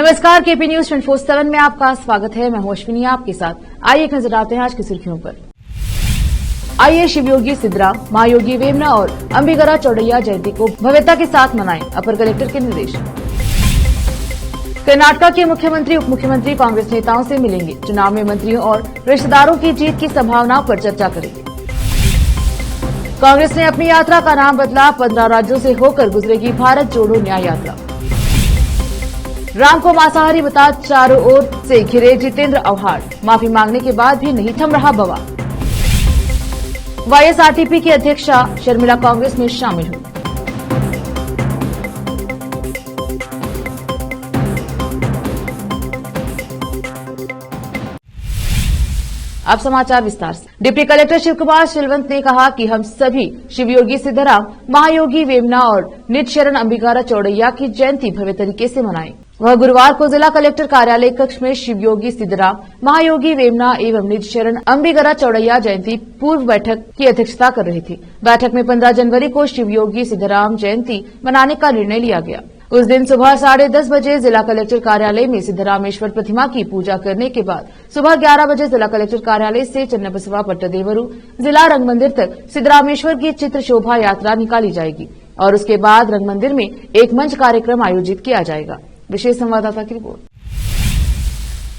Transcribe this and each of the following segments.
नमस्कार, KP news 24/7 में आपका स्वागत है। मैं अश्विनी आपके साथ। आइए एक नजर डालते हैं आज की सुर्खियों पर। आइए शिवयोगी सिद्धराम, महायोगी वेमना और अंबिगरा चौड़ैया जयंती को भव्यता के साथ मनाएं, अपर कलेक्टर के निर्देश। कर्नाटका के मुख्यमंत्री, उप मुख्यमंत्री कांग्रेस नेताओं से मिलेंगे, चुनाव में मंत्रियों और रिश्तेदारों की जीत की संभावनाओं पर चर्चा करेंगे। कांग्रेस ने अपनी यात्रा का नाम बदला, 15 राज्यों से होकर गुजरेगी भारत जोड़ो न्याय यात्रा। राम को मांसाहारी बता चारों ओर से घिरे जितेंद्र आव्हाड, माफी मांगने के बाद भी नहीं थम रहा बवाल। वाईएसआरटीपी की अध्यक्षा शर्मिला कांग्रेस में शामिल हुई। अब समाचार विस्तार से। डिप्टी कलेक्टर शिव कुमार शिलवंत ने कहा कि हम सभी शिवयोगी सिद्धराम, महायोगी वेमना और निजशरण अंबिगरा चौड़ैया की जयंती भव्य तरीके से मनाएं। वह गुरुवार को जिला कलेक्टर कार्यालय कक्ष में शिवयोगी सिद्धराम, महायोगी वेमना एवं निजशरण अंबिगरा चौड़ैया जयंती पूर्व बैठक की अध्यक्षता कर रहे थे। बैठक में 15 जनवरी को शिवयोगी सिद्धराम जयंती मनाने का निर्णय लिया गया। उस दिन सुबह 10:30 बजे जिला कलेक्टर कार्यालय में सिद्धरामेश्वर प्रतिमा की पूजा करने के बाद सुबह 11 बजे जिला कलेक्टर कार्यालय से चन्नबसवा पट्टदेवरू जिला रंग मंदिर तक सिद्धरामेश्वर की चित्र शोभा यात्रा निकाली जाएगी और उसके बाद रंग मंदिर में एक मंच कार्यक्रम आयोजित किया जाएगा। विशेष संवाददाता की रिपोर्ट।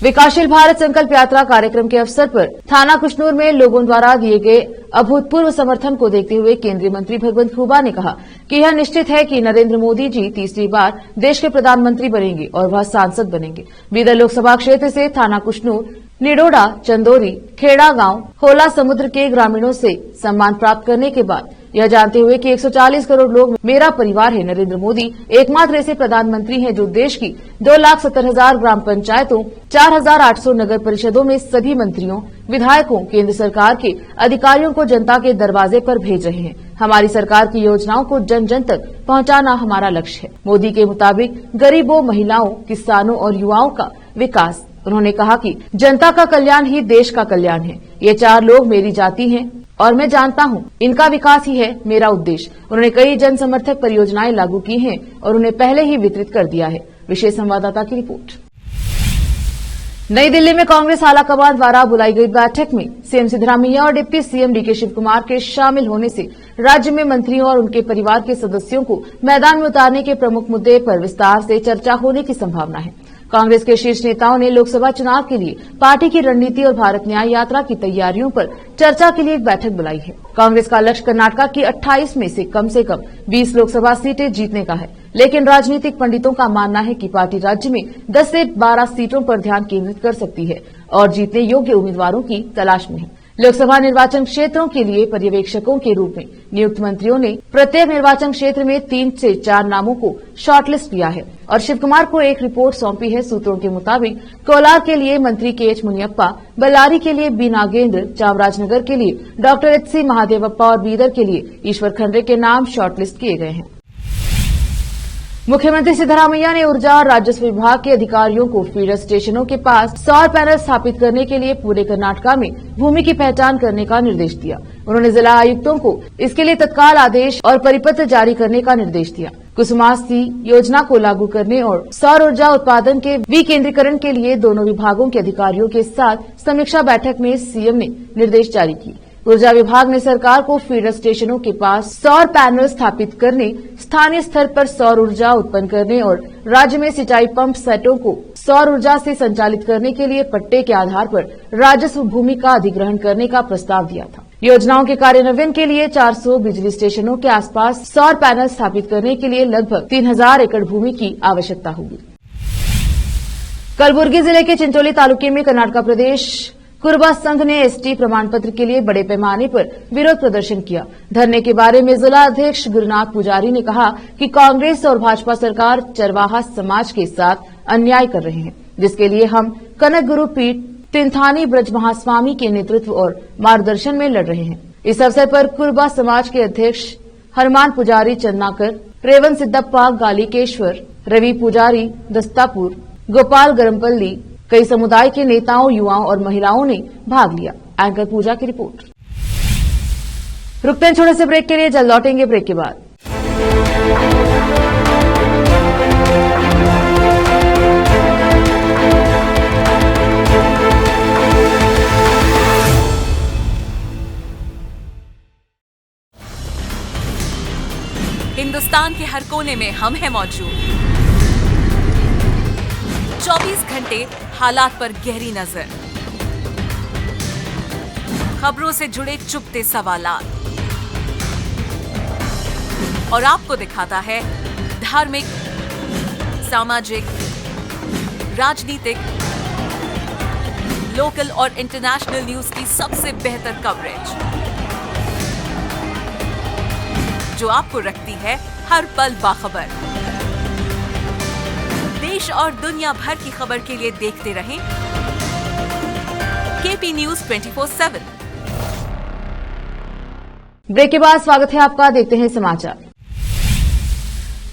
विकासशील भारत संकल्प यात्रा कार्यक्रम के अवसर पर थाना कुशनूर में लोगों द्वारा दिए गए अभूतपूर्व समर्थन को देखते हुए केंद्रीय मंत्री भगवंत खुबा ने कहा कि यह निश्चित है कि नरेंद्र मोदी जी तीसरी बार देश के प्रधानमंत्री बनेंगे और वह सांसद बनेंगे। बीदर लोकसभा क्षेत्र से थाना कुशनूर, निडोडा, चंदोरी, खेड़ा गांव, होला समुद्र के ग्रामीणों से सम्मान प्राप्त करने के बाद यह जानते हुए कि 140 करोड़ लोग मेरा परिवार है, नरेंद्र मोदी एकमात्र ऐसे प्रधानमंत्री हैं जो देश की 2,70,000 ग्राम पंचायतों, 4,800 नगर परिषदों में सभी मंत्रियों, विधायकों, केंद्र सरकार के अधिकारियों को जनता के दरवाजे पर भेज रहे हैं। हमारी सरकार की योजनाओं को जन जन तक पहुंचाना हमारा लक्ष्य है। मोदी के मुताबिक गरीबों, महिलाओं, किसानों और युवाओं का विकास। उन्होंने कहा कि जनता का कल्याण ही देश का कल्याण है। ये 4 लोग मेरी जाति हैं और मैं जानता हूं इनका विकास ही है मेरा उद्देश्य। उन्होंने कई जन समर्थक परियोजनाएं लागू की हैं और उन्हें पहले ही वितरित कर दिया है। विशेष संवाददाता की रिपोर्ट। नई दिल्ली में कांग्रेस आलाकमान द्वारा बुलाई गई बैठक में सीएम सिद्धरामैया और डिप्टी सीएम डीके शिव कुमार के शामिल होने से राज्य में मंत्रियों और उनके परिवार के सदस्यों को मैदान में उतारने के प्रमुख मुद्दे पर विस्तार से चर्चा होने की संभावना है। कांग्रेस के शीर्ष नेताओं ने लोकसभा चुनाव के लिए पार्टी की रणनीति और भारत न्याय यात्रा की तैयारियों पर चर्चा के लिए एक बैठक बुलाई है। कांग्रेस का लक्ष्य कर्नाटका की 28 में से कम 20 लोकसभा सीटें जीतने का है, लेकिन राजनीतिक पंडितों का मानना है कि पार्टी राज्य में 10 से 12 सीटों पर ध्यान केंद्रित कर सकती है और जीतने योग्य उम्मीदवारों की तलाश में है। लोकसभा निर्वाचन क्षेत्रों के लिए पर्यवेक्षकों के रूप में नियुक्त मंत्रियों ने प्रत्येक निर्वाचन क्षेत्र में 3 से 4 नामों को शॉर्टलिस्ट किया है और शिव कुमार को एक रिपोर्ट सौंपी है। सूत्रों के मुताबिक कोलार के लिए मंत्री के.एच. मुनियप्पा, बल्लारी के लिए बी. नागेंद्र, चामराजनगर के लिए डॉक्टर एच.सी. महादेवप्पा और बीदर के लिए ईश्वर खंड्रे के नाम शॉर्टलिस्ट किए गए हैं। मुख्यमंत्री सिद्धरामैया ने ऊर्जा और राजस्व विभाग के अधिकारियों को फीडर स्टेशनों के पास सौर पैनल स्थापित करने के लिए पूरे कर्नाटका में भूमि की पहचान करने का निर्देश दिया। उन्होंने जिला आयुक्तों को इसके लिए तत्काल आदेश और परिपत्र जारी करने का निर्देश दिया। कुसुमासी योजना को लागू करने और सौर ऊर्जा उत्पादन के विकेंद्रीकरण के लिए दोनों विभागों के अधिकारियों के साथ समीक्षा बैठक में सीएम ने निर्देश जारी किए। ऊर्जा विभाग ने सरकार को फीडर स्टेशनों के पास सौर पैनल स्थापित करने, स्थानीय स्तर पर सौर ऊर्जा उत्पन्न करने और राज्य में सिंचाई पंप सेटों को सौर ऊर्जा से संचालित करने के लिए पट्टे के आधार पर राजस्व भूमि का अधिग्रहण करने का प्रस्ताव दिया था। योजनाओं के कार्यान्वयन के लिए 400 बिजली स्टेशनों के आसपास सौर पैनल स्थापित करने के लिए लगभग 3000 एकड़ भूमि की आवश्यकता होगी। कलबुर्गी जिले के चिंचोली तालुके में कर्नाटका प्रदेश कुरबा संघ ने एसटी प्रमाण पत्र के लिए बड़े पैमाने पर विरोध प्रदर्शन किया। धरने के बारे में जिला अध्यक्ष गुरुनाथ पुजारी ने कहा कि कांग्रेस और भाजपा सरकार चरवाहा समाज के साथ अन्याय कर रहे हैं, जिसके लिए हम कनक गुरु पीठ तिनथानी ब्रज महास्वामी के नेतृत्व और मार्गदर्शन में लड़ रहे हैं। इस अवसर पर कुरबा समाज के अध्यक्ष हनुमान पुजारी चन्नाकर, रेवन सिद्धप्पा गालिकेश्वर, रवि पुजारी दस्तापुर, गोपाल गरमपल्ली, कई समुदाय के नेताओं, युवाओं और महिलाओं ने भाग लिया। एंकर पूजा की रिपोर्ट। रुकते हैं छोटे से ब्रेक के लिए, जल्द लौटेंगे ब्रेक के बाद। हिंदुस्तान के हर कोने में हम हैं मौजूद। 24 घंटे हालात पर गहरी नजर, खबरों से जुड़े चुपते सवालात और आपको दिखाता है धार्मिक, सामाजिक, राजनीतिक, लोकल और इंटरनेशनल न्यूज की सबसे बेहतर कवरेज, जो आपको रखती है हर पल बाखबर। देश और दुनिया भर की खबर के लिए देखते रहें केपी न्यूज 24/7। ब्रेक के बाद स्वागत है आपका, देखते हैं समाचार।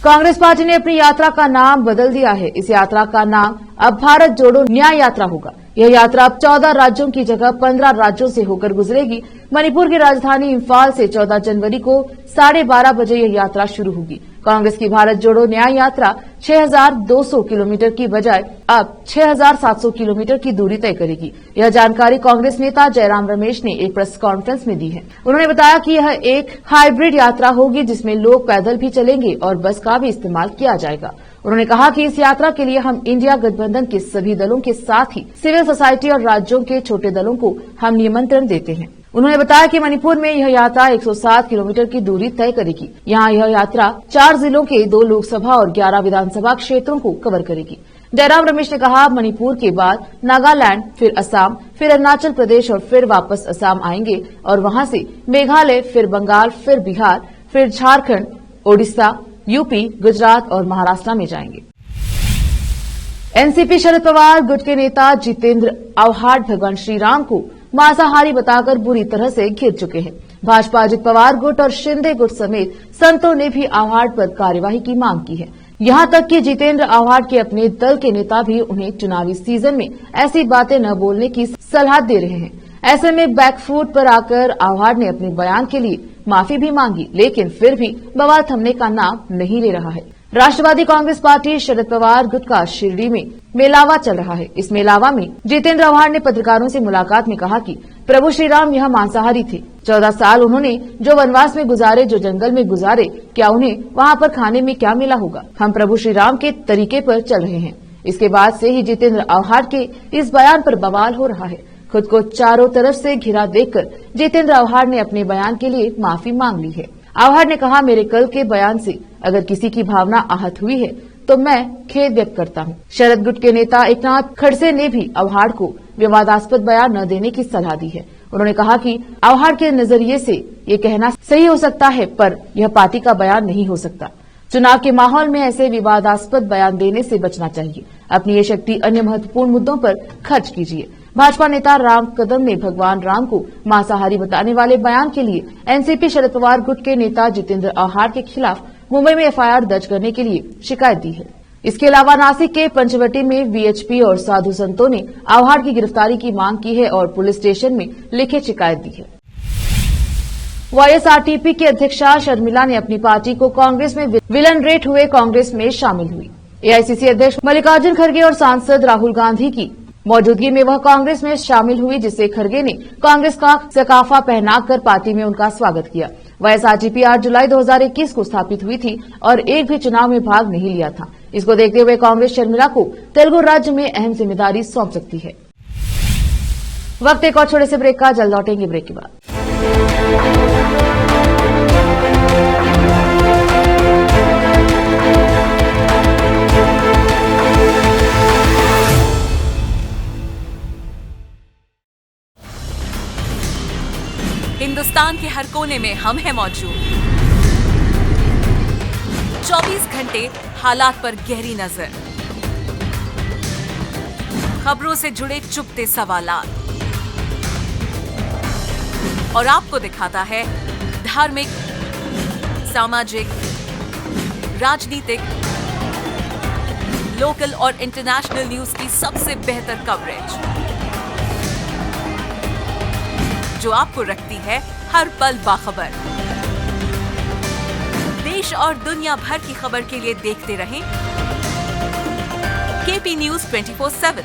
कांग्रेस पार्टी ने अपनी यात्रा का नाम बदल दिया है। इस यात्रा का नाम अब भारत जोड़ो न्याय यात्रा होगा। यह यात्रा अब 14 राज्यों की जगह 15 राज्यों से होकर गुजरेगी। मणिपुर की राजधानी इंफाल से 14 जनवरी को 12:30 बजे यह यात्रा शुरू होगी। कांग्रेस की भारत जोड़ो न्याय यात्रा 6,200 किलोमीटर की बजाय अब 6,700 किलोमीटर की दूरी तय करेगी। यह जानकारी कांग्रेस नेता जयराम रमेश ने एक प्रेस कॉन्फ्रेंस में दी है। उन्होंने बताया कि यह एक हाइब्रिड यात्रा होगी, जिसमें लोग पैदल भी चलेंगे और बस का भी इस्तेमाल किया जाएगा। उन्होंने कहा कि इस यात्रा के लिए हम इंडिया गठबंधन के सभी दलों के साथ ही सिविल सोसाइटी और राज्यों के छोटे दलों को हम निमंत्रण देते हैं। उन्होंने बताया कि मणिपुर में यह यात्रा 107 किलोमीटर की दूरी तय करेगी। यहाँ यह यात्रा 4 जिलों के 2 लोकसभा और 11 विधानसभा क्षेत्रों को कवर करेगी। जयराम रमेश ने कहा, मणिपुर के बाद नागालैंड, फिर असम, फिर अरुणाचल प्रदेश और फिर वापस असम आएंगे और वहां से मेघालय, फिर बंगाल, फिर बिहार, फिर झारखंड, ओडिशा, यूपी, गुजरात और महाराष्ट्र में जाएंगे। एनसीपी शरद पवार गुट के नेता जितेंद्र आव्हाड भगवान श्रीराम को मांसाहारी बताकर बुरी तरह से घिर चुके हैं। भाजपा अजित पवार गुट और शिंदे गुट समेत संतों ने भी आव्हाड पर कार्यवाही की मांग की है। यहां तक कि जितेंद्र आव्हाड के अपने दल के नेता भी उन्हें चुनावी सीजन में ऐसी बातें न बोलने की सलाह दे रहे हैं। ऐसे में बैकफुट पर आकर आव्हाड ने अपने बयान के लिए माफी भी मांगी, लेकिन फिर भी बवाल थमने का नाम नहीं ले रहा है। राष्ट्रवादी कांग्रेस पार्टी शरद पवार गुट का शिरडी में मेलावा चल रहा है। इस मेलावा में जितेंद्र आव्हाड ने पत्रकारों से मुलाकात में कहा कि प्रभु श्री राम यह मांसाहारी थे। 14 साल उन्होंने जो वनवास में गुजारे, जो जंगल में गुजारे, क्या उन्हें वहां पर खाने में क्या मिला होगा? हम प्रभु श्री राम के तरीके पर चल रहे हैं। इसके बाद से ही जितेंद्र आव्हाड के इस बयान पर बवाल हो रहा है। खुद को चारों तरफ से घिरा देखकर जितेंद्र आव्हाड ने अपने बयान के लिए माफी मांग ली है। आव्हाड ने कहा, मेरे कल के बयान से अगर किसी की भावना आहत हुई है तो मैं खेद व्यक्त करता हूं। शरद गुट के नेता एकनाथ खड़से ने भी आव्हाड को विवादास्पद बयान न देने की सलाह दी है। उन्होंने कहा कि आव्हाड के नजरिए से ये कहना सही हो सकता है, पर यह पार्टी का बयान नहीं हो सकता। चुनाव के माहौल में ऐसे विवादास्पद बयान देने से बचना चाहिए। अपनी ये शक्ति अन्य महत्वपूर्ण मुद्दों पर खर्च कीजिए। भाजपा नेता राम कदम ने भगवान राम को मांसाहारी बताने वाले बयान के लिए एनसीपी शरद पवार गुट के नेता जितेंद्र आव्हाड के खिलाफ मुंबई में एफआईआर दर्ज करने के लिए शिकायत दी है। इसके अलावा नासिक के पंचवटी में वीएचपी और साधु संतों ने आव्हाड की गिरफ्तारी की मांग की है और पुलिस स्टेशन में लिखित शिकायत दी है। वाईएसआरटीपी की अध्यक्षा शर्मिला ने अपनी पार्टी को कांग्रेस में विलन रेट हुए कांग्रेस में शामिल हुई। एआईसीसी अध्यक्ष मल्लिकार्जुन खड़गे और सांसद राहुल गांधी की मौजूदगी में वह कांग्रेस में शामिल हुई, जिससे खड़गे ने कांग्रेस का सकाफा पहनाकर पार्टी में उनका स्वागत किया। वाईएसआरटीपी 8 जुलाई 2021 को स्थापित हुई थी और एक भी चुनाव में भाग नहीं लिया था। इसको देखते हुए कांग्रेस शर्मिला को तेलुगु राज्य में अहम जिम्मेदारी सौंप सकती है। वक्त एक और छोटे से ब्रेक का, जल्द लौटेंगे ब्रेक के बाद। हिंदुस्तान के हर कोने में हम हैं मौजूद। 24 घंटे हालात पर गहरी नजर, खबरों से जुड़े चुपते सवालात और आपको दिखाता है धार्मिक, सामाजिक, राजनीतिक, लोकल और इंटरनेशनल न्यूज की सबसे बेहतर कवरेज, जो आपको रखती है हर पल बाखबर। देश और दुनिया भर की खबर के लिए देखते रहें केपी न्यूज 24/7।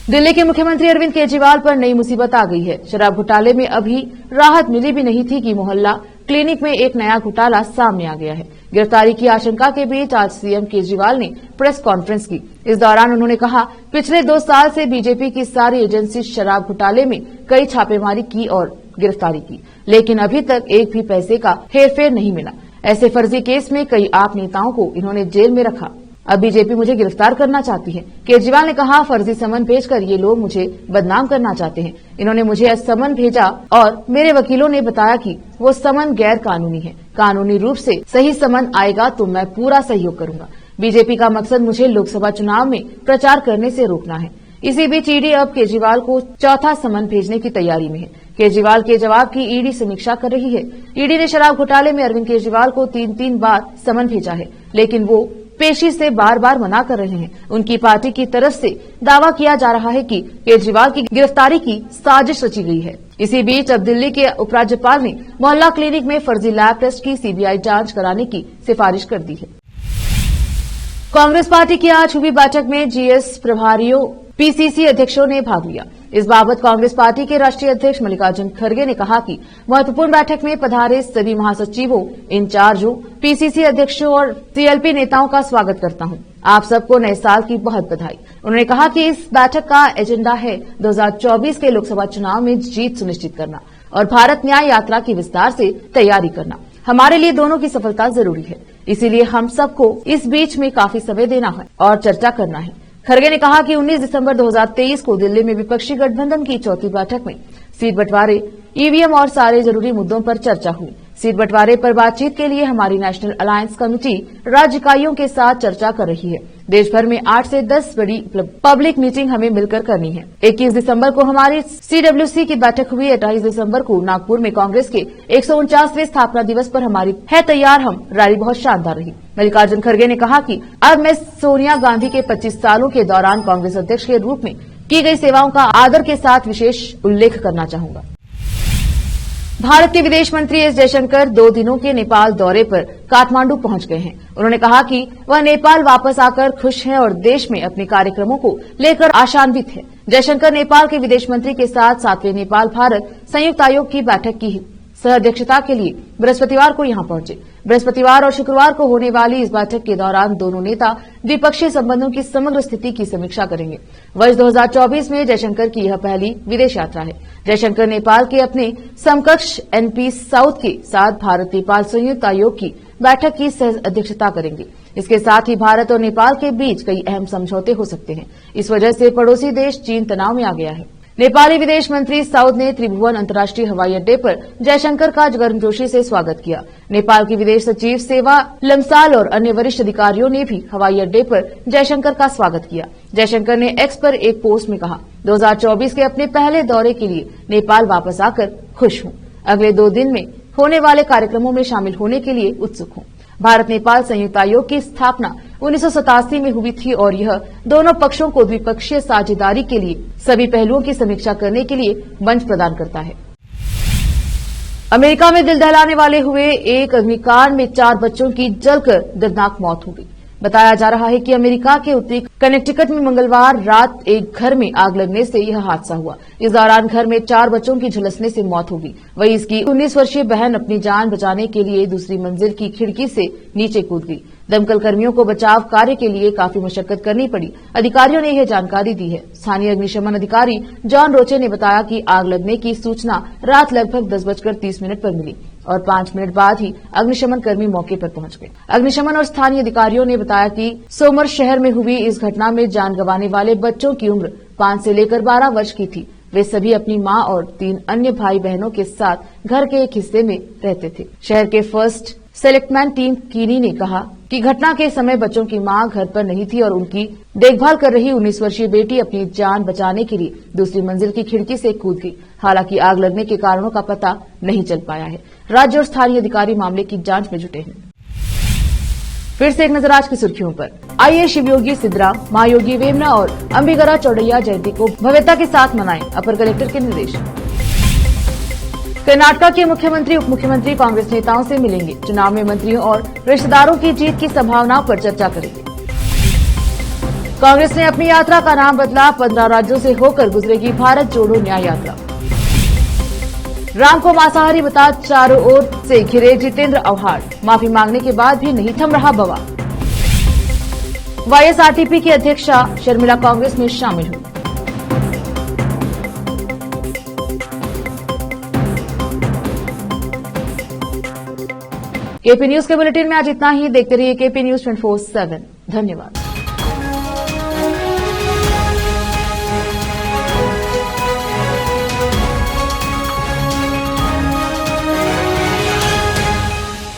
दिल्ली के मुख्यमंत्री अरविंद केजरीवाल पर नई मुसीबत आ गई है। शराब घोटाले में अभी राहत मिली भी नहीं थी कि मोहल्ला क्लिनिक में एक नया घोटाला सामने आ गया है। गिरफ्तारी की आशंका के बीच आज सीएम केजरीवाल ने प्रेस कॉन्फ्रेंस की। इस दौरान उन्होंने कहा, पिछले 2 साल से बीजेपी की सारी एजेंसी शराब घोटाले में कई छापेमारी की और गिरफ्तारी की, लेकिन अभी तक एक भी पैसे का हेरफेर नहीं मिला। ऐसे फर्जी केस में कई आप नेताओं को इन्होंने जेल में रखा। अब बीजेपी मुझे गिरफ्तार करना चाहती है। केजरीवाल ने कहा, फर्जी समन भेजकर ये लोग मुझे बदनाम करना चाहते हैं। इन्होंने मुझे समन भेजा और मेरे वकीलों ने बताया कि वो समन गैर कानूनी है। कानूनी रूप से सही समन आएगा तो मैं पूरा सहयोग करूंगा। बीजेपी का मकसद मुझे लोकसभा चुनाव में प्रचार करने से रोकना है। इसी बीच ईडी अब केजरीवाल को चौथा समन भेजने की तैयारी में है। केजरीवाल के जवाब की ईडी समीक्षा कर रही है। ईडी ने शराब घोटाले में अरविंद केजरीवाल को 3 बार समन भेजा है, लेकिन वो पेशी से बार बार मना कर रहे हैं। उनकी पार्टी की तरफ से दावा किया जा रहा है कि केजरीवाल की गिरफ्तारी की साजिश रची गई है। इसी बीच अब दिल्ली के उपराज्यपाल ने मोहल्ला क्लिनिक में फर्जी लैब टेस्ट की सीबीआई जांच कराने की सिफारिश कर दी है। कांग्रेस पार्टी की आज हुई बैठक में जीएस प्रभारियों, पीसीसी अध्यक्षों ने भाग लिया। इस बाबत कांग्रेस पार्टी के राष्ट्रीय अध्यक्ष मल्लिकार्जुन खड़गे ने कहा कि महत्वपूर्ण बैठक में पधारे सभी महासचिवों, इंचार्जों, पीसीसी अध्यक्षों और सीएलपी नेताओं का स्वागत करता हूं। आप सबको नए साल की बहुत बधाई। उन्होंने कहा कि इस बैठक का एजेंडा है 2024 के लोकसभा चुनाव में जीत सुनिश्चित करना और भारत न्याय यात्रा की विस्तार से तैयारी करना। हमारे लिए दोनों की सफलता जरूरी है, इसीलिए हम सबको इस बीच में काफी समय देना है और चर्चा करना है। खड़गे ने कहा कि 19 दिसंबर 2023 को दिल्ली में विपक्षी गठबंधन की चौथी बैठक में सीट बंटवारे, ईवीएम और सारे जरूरी मुद्दों पर चर्चा हुई। सीट बंटवारे पर बातचीत के लिए हमारी नेशनल अलायंस कमेटी राज्य इकाइयों के साथ चर्चा कर रही है। देश भर में 8 से 10 बड़ी पब्लिक मीटिंग हमें मिलकर करनी है। 21 दिसंबर को हमारी सीडब्ल्यूसी की बैठक हुई। 28 दिसंबर को नागपुर में कांग्रेस के 149वें स्थापना दिवस पर हमारी है तैयार हम रैली बहुत शानदार रही। मल्लिकार्जुन खड़गे ने कहा कि अब मैं सोनिया गांधी के 25 सालों के दौरान कांग्रेस अध्यक्ष के रूप में की गई सेवाओं का आदर के साथ विशेष उल्लेख करना चाहूंगा। भारत के विदेश मंत्री एस जयशंकर 2 दिनों के नेपाल दौरे पर काठमांडू पहुंच गए हैं। उन्होंने कहा कि वह नेपाल वापस आकर खुश हैं और देश में अपने कार्यक्रमों को लेकर आशान्वित है। जयशंकर नेपाल के विदेश मंत्री के साथ 7वें नेपाल भारत संयुक्त आयोग की बैठक की सह अध्यक्षता के लिए बृहस्पतिवार को यहां पहुंचे। बृहस्पतिवार और शुक्रवार को होने वाली इस बैठक के दौरान दोनों नेता द्विपक्षीय संबंधों की समग्र स्थिति की समीक्षा करेंगे। वर्ष 2024 में जयशंकर की यह पहली विदेश यात्रा है। जयशंकर नेपाल के अपने समकक्ष एनपी साउथ के साथ भारत नेपाल संयुक्त आयोग की बैठक की सह अध्यक्षता करेंगे। इसके साथ ही भारत और नेपाल के बीच कई अहम समझौते हो सकते हैं। इस वजह से पड़ोसी देश चीन तनाव में आ गया है। नेपाली विदेश मंत्री साउद ने त्रिभुवन अंतर्राष्ट्रीय हवाई अड्डे पर जयशंकर का गर्मजोशी से स्वागत किया। नेपाल की विदेश सचिव सेवा लम्साल और अन्य वरिष्ठ अधिकारियों ने भी हवाई अड्डे पर जयशंकर का स्वागत किया। जयशंकर ने एक्स पर एक पोस्ट में कहा, 2024 के अपने पहले दौरे के लिए नेपाल वापस आकर खुश हूं। अगले 2 दिन में होने वाले कार्यक्रमों में शामिल होने के लिए उत्सुक हूं। भारत नेपाल संयुक्त आयोग की स्थापना 1987 में हुई थी और यह दोनों पक्षों को द्विपक्षीय साझेदारी के लिए सभी पहलुओं की समीक्षा करने के लिए मंच प्रदान करता है। अमेरिका में दिल दहलाने वाले हुए एक अग्निकांड में 4 बच्चों की जलकर दर्दनाक मौत हो गई। बताया जा रहा है कि अमेरिका के उत्तरी कनेक्टिकट में मंगलवार रात एक घर में आग लगने से यह हादसा हुआ। इस दौरान घर में 4 बच्चों की झुलसने से मौत हो गई। वहीं इसकी 19 वर्षीय बहन अपनी जान बचाने के लिए दूसरी मंजिल की खिड़की से नीचे कूद गई। दमकल कर्मियों को बचाव कार्य के लिए काफी मशक्कत करनी पड़ी। अधिकारियों ने यह जानकारी दी है। स्थानीय अग्निशमन अधिकारी जॉन रोचे ने बताया कि आग लगने की सूचना रात लगभग 10:30 पर मिली और 5 मिनट बाद ही अग्निशमन कर्मी मौके पर पहुंच गए। अग्निशमन और स्थानीय अधिकारियों ने बताया कि सोमर शहर में हुई इस घटना में जान गंवाने वाले बच्चों की उम्र 5 से लेकर 12 वर्ष की थी। वे सभी अपनी मां और 3 अन्य भाई बहनों के साथ घर के एक हिस्से में रहते थे। शहर के फर्स्ट सेलेक्टमैन टीम कीनी ने कहा कि घटना के समय बच्चों की मां घर पर नहीं थी और उनकी देखभाल कर रही 19 वर्षीय बेटी अपनी जान बचाने के लिए दूसरी मंजिल की खिड़की से कूद गई। हालांकि आग लगने के कारणों का पता नहीं चल पाया है। राज्य और स्थानीय अधिकारी मामले की जांच में जुटे हैं। फिर से एक नजर आज की सुर्खियों पर। आइए शिवयोगी सिद्धराम, महायोगी वेमना और अंबिगरा चौड़ैया जयंती को भव्यता के साथ मनाएं, अपर कलेक्टर के निर्देश। कर्नाटक के मुख्यमंत्री उप मुख्यमंत्री कांग्रेस नेताओं से मिलेंगे। चुनाव में मंत्रियों और रिश्तेदारों की जीत की संभावना पर चर्चा करेंगे। कांग्रेस ने अपनी यात्रा का नाम बदला, 15 राज्यों से होकर गुजरेगी भारत जोड़ो न्याय यात्रा। राम को मांसाहारी बता चारों ओर से घिरे जितेंद्र आव्हाड, माफी मांगने के बाद भी नहीं थम रहा बवाल। वाईएसआरटीपी की अध्यक्षा शर्मिला कांग्रेस में शामिल हुई। केपी न्यूज के बुलेटिन में आज इतना ही। देखते रहिए केपी न्यूज 24/7। धन्यवाद।